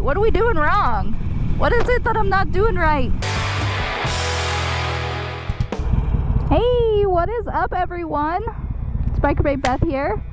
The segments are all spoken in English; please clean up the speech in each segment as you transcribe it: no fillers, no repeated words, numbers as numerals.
What are we doing wrong? What is it that I'm not doing right? Hey, what is up, everyone? It's Biker Babe Beth here.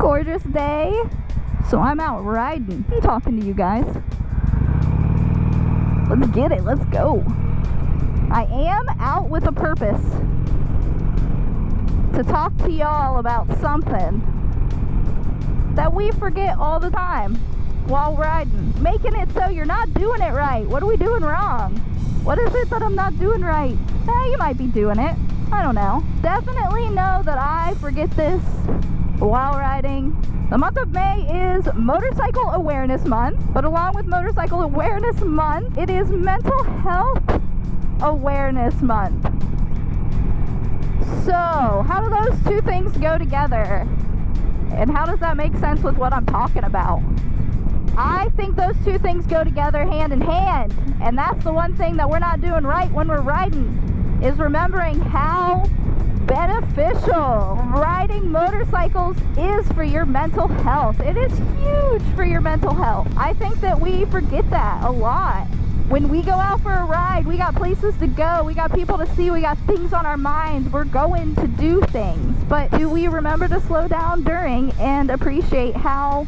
Gorgeous day. So I'm out riding and talking to you guys. Let's get it. Let's go. I am out with a purpose. To talk to y'all about something that we forget all the time while riding. Making it so you're not doing it right. What are we doing wrong? What is it that I'm not doing right? You might be doing it. I don't know. Definitely know that I forget this while riding. The month of May is Motorcycle Awareness Month, but along with Motorcycle Awareness Month, it is Mental Health Awareness Month. So, how do those two things go together? And how does that make sense with what I'm talking about? I think those two things go together hand in hand, and that's the one thing that we're not doing right when we're riding, is remembering how beneficial riding motorcycles is for your mental health. It is huge for your mental health. I think that we forget that a lot. When we go out for a ride, we got places to go, we got people to see, we got things on our minds, we're going to do things. But do we remember to slow down during and appreciate how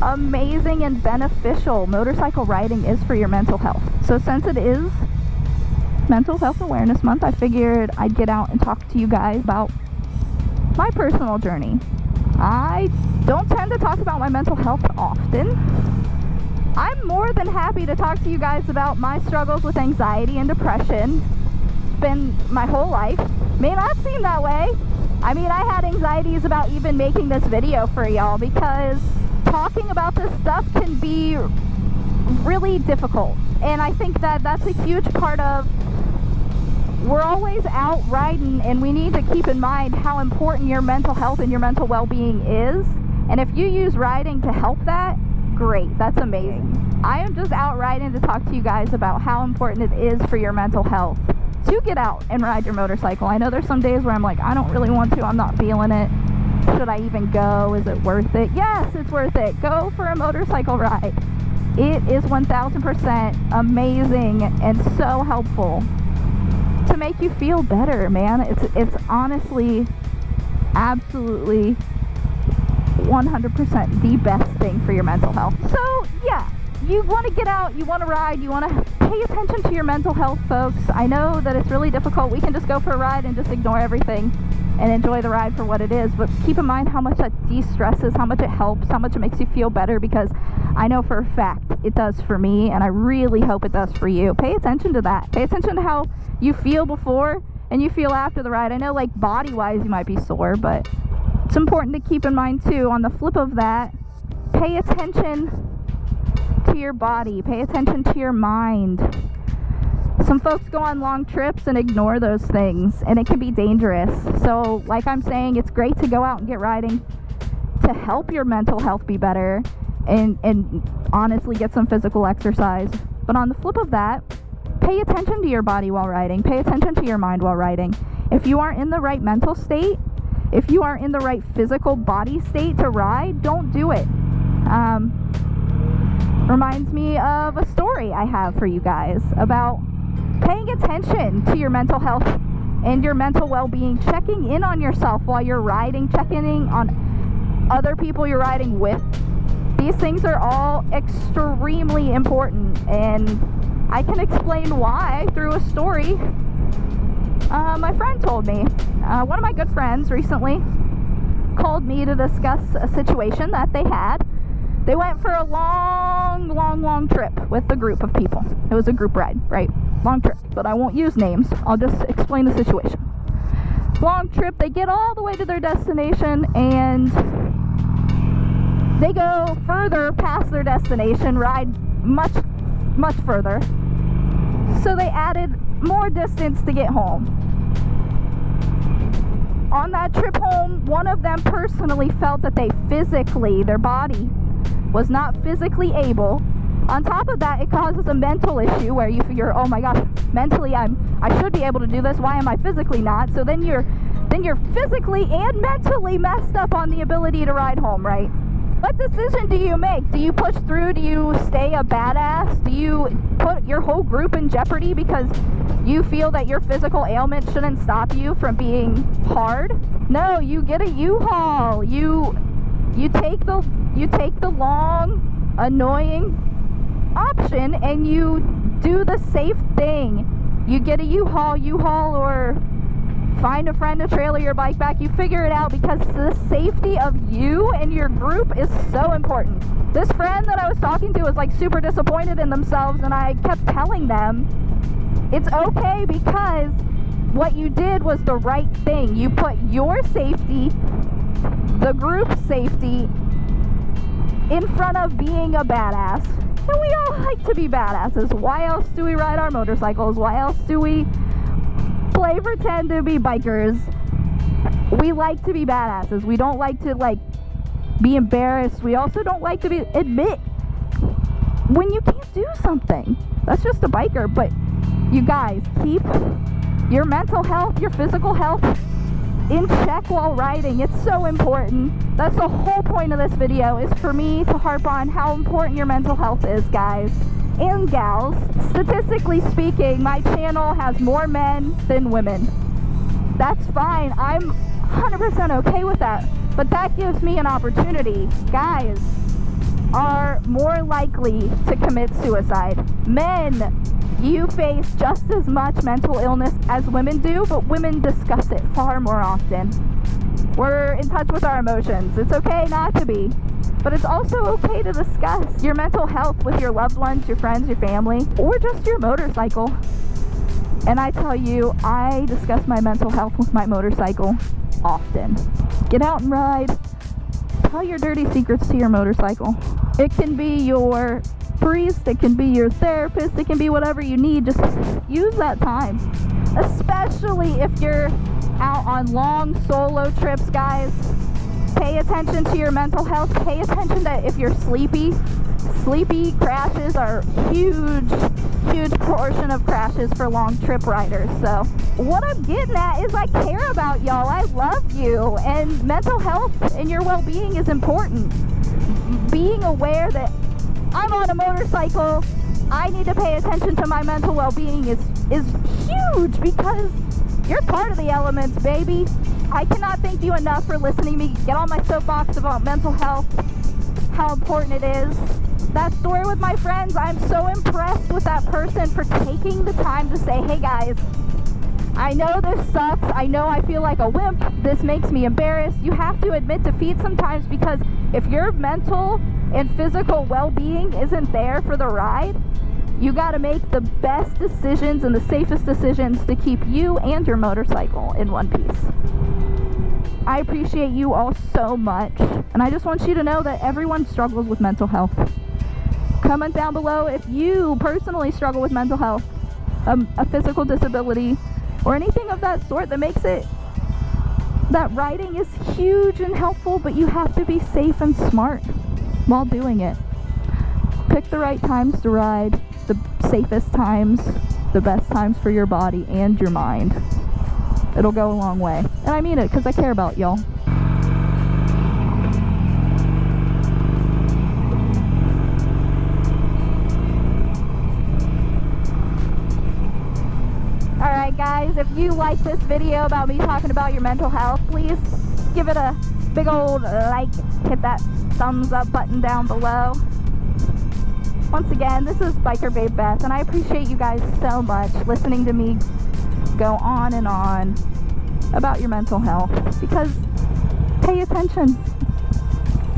amazing and beneficial motorcycle riding is for your mental health? So since it is Mental Health Awareness Month, I figured I'd get out and talk to you guys about my personal journey. I don't tend to talk about my mental health often. I'm more than happy to talk to you guys about my struggles with anxiety and depression. It's been my whole life. May not seem that way. I mean, I had anxieties about even making this video for y'all because talking about this stuff can be really difficult. And I think that that's a huge part of, we're always out riding, and we need to keep in mind how important your mental health and your mental well-being is. And if you use riding to help that, great, that's amazing. I am just out riding to talk to you guys about how important it is for your mental health to get out and ride your motorcycle. I know there's some days where I'm like, I don't really want to, I'm not feeling it. Should I even go? Is it worth it? Yes, it's worth it. Go for a motorcycle ride. It is 1000% amazing and so helpful to make you feel better, man. It's honestly, absolutely 100% the best thing for your mental health. So yeah, you want to get out, you want to ride, you want to pay attention to your mental health, folks. I know that it's really difficult. We can just go for a ride and just ignore everything and enjoy the ride for what it is, but keep in mind how much that de-stresses, how much it helps, how much it makes you feel better, because I know for a fact it does for me, and I really hope it does for you. Pay attention to that. Pay attention to how you feel before and you feel after the ride. I know, like, body-wise you might be sore, but it's important to keep in mind too, on the flip of that, pay attention to your body, pay attention to your mind. Some folks go on long trips and ignore those things, and it can be dangerous. So like I'm saying, it's great to go out and get riding to help your mental health be better and honestly get some physical exercise. But on the flip of that, pay attention to your body while riding, pay attention to your mind while riding. If you aren't in the right mental state, if you aren't in the right physical body state to ride, don't do it. Reminds me of a story I have for you guys about paying attention to your mental health and your mental well-being, checking in on yourself while you're riding, checking in on other people you're riding with. These things are all extremely important, and I can explain why through a story my friend told me. One of my good friends recently called me to discuss a situation that they had. They went for a long trip with a group of people. It was a group ride, right? Long trip, but I won't use names. I'll just explain the situation. Long trip, they get all the way to their destination, and they go further past their destination, ride much further. So they added more distance to get home. On that trip home, one of them personally felt that their body was not physically able. On top of that, it causes a mental issue where you figure, oh my gosh, mentally I should be able to do this, why am I physically not? So then you're physically and mentally messed up on the ability to ride home, right? What decision do you make? Do you push through? Do you stay a badass? Do you put your whole group in jeopardy because you feel that your physical ailment shouldn't stop you from being hard? No, you get a U-Haul. You take the long, annoying option and you do the safe thing. You get a U-Haul, or find a friend to trailer your bike back. You figure it out, because the safety of you and your group is so important. This friend that I was talking to was like super disappointed in themselves, and I kept telling them it's okay, because what you did was the right thing. You put your safety, the group's safety, in front of being a badass. And we all like to be badasses. Why else do we ride our motorcycles? Why else do we play pretend to be bikers? We like to be badasses. We don't like to be embarrassed. We also don't like to admit when you can't do something. That's just a biker. But you guys, keep your mental health, your physical health in check while riding. It's so important. That's the whole point of this video, is for me to harp on how important your mental health is, guys and gals. Statistically speaking, my channel has more men than women. That's fine. I'm 100% okay with that. But that gives me an opportunity. Guys are more likely to commit suicide. Men, you face just as much mental illness as women do, but women discuss it far more often. We're in touch with our emotions. It's okay not to be, but it's also okay to discuss your mental health with your loved ones, your friends, your family, or just your motorcycle. And I tell you, I discuss my mental health with my motorcycle often. Get out and ride. Tell your dirty secrets to your motorcycle. It can be your priest, it can be your therapist, it can be whatever you need. Just use that time, especially if you're out on long solo trips, guys. Pay attention to your mental health. Pay attention that if you're sleepy crashes are huge portion of crashes for long trip riders. So what I'm getting at is I care about y'all. I love you, and mental health and your well-being is important. Being aware that I'm on a motorcycle, I need to pay attention to my mental well-being is huge, because you're part of the elements, baby. I cannot thank you enough for listening to me get on my soapbox about mental health, how important it is. That story with my friends, I'm so impressed with that person for taking the time to say, hey guys, I know this sucks. I know I feel like a wimp. This makes me embarrassed. You have to admit defeat sometimes, because if your mental and physical well-being isn't there for the ride, you got to make the best decisions and the safest decisions to keep you and your motorcycle in one piece. I appreciate you all so much, and I just want you to know that everyone struggles with mental health. Comment down below if you personally struggle with mental health, a physical disability, or anything of that sort that makes it that riding is huge and helpful, but you have to be safe and smart while doing it. Pick the right times to ride, the safest times, the best times for your body and your mind. It'll go a long way. And I mean it, because I care about y'all. Alright guys, if you like this video about me talking about your mental health, please give it a big old like, hit that thumbs up button down below. Once again, this is Biker Babe Beth, and I appreciate you guys so much listening to me go on and on about your mental health, because pay attention.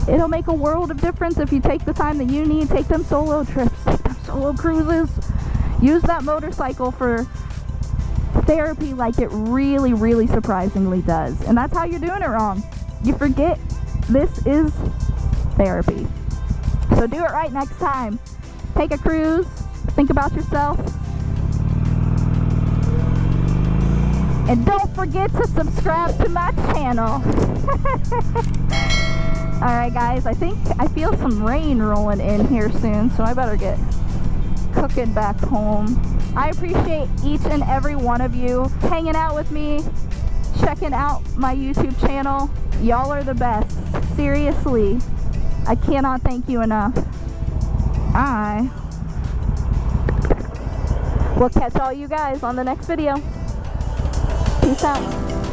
It'll make a world of difference if you take the time that you need. Take them solo trips, take them solo cruises. Use that motorcycle for therapy like it really, really surprisingly does. And that's how you're doing it wrong. You forget this is therapy. So do it right next time. Take a cruise, think about yourself, and don't forget to subscribe to my channel. Alright guys, I feel some rain rolling in here soon, so I better get cooking back home. I appreciate each and every one of you hanging out with me, checking out my YouTube channel. Y'all are the best. Seriously. I cannot thank you enough. I will catch all you guys on the next video. Peace out.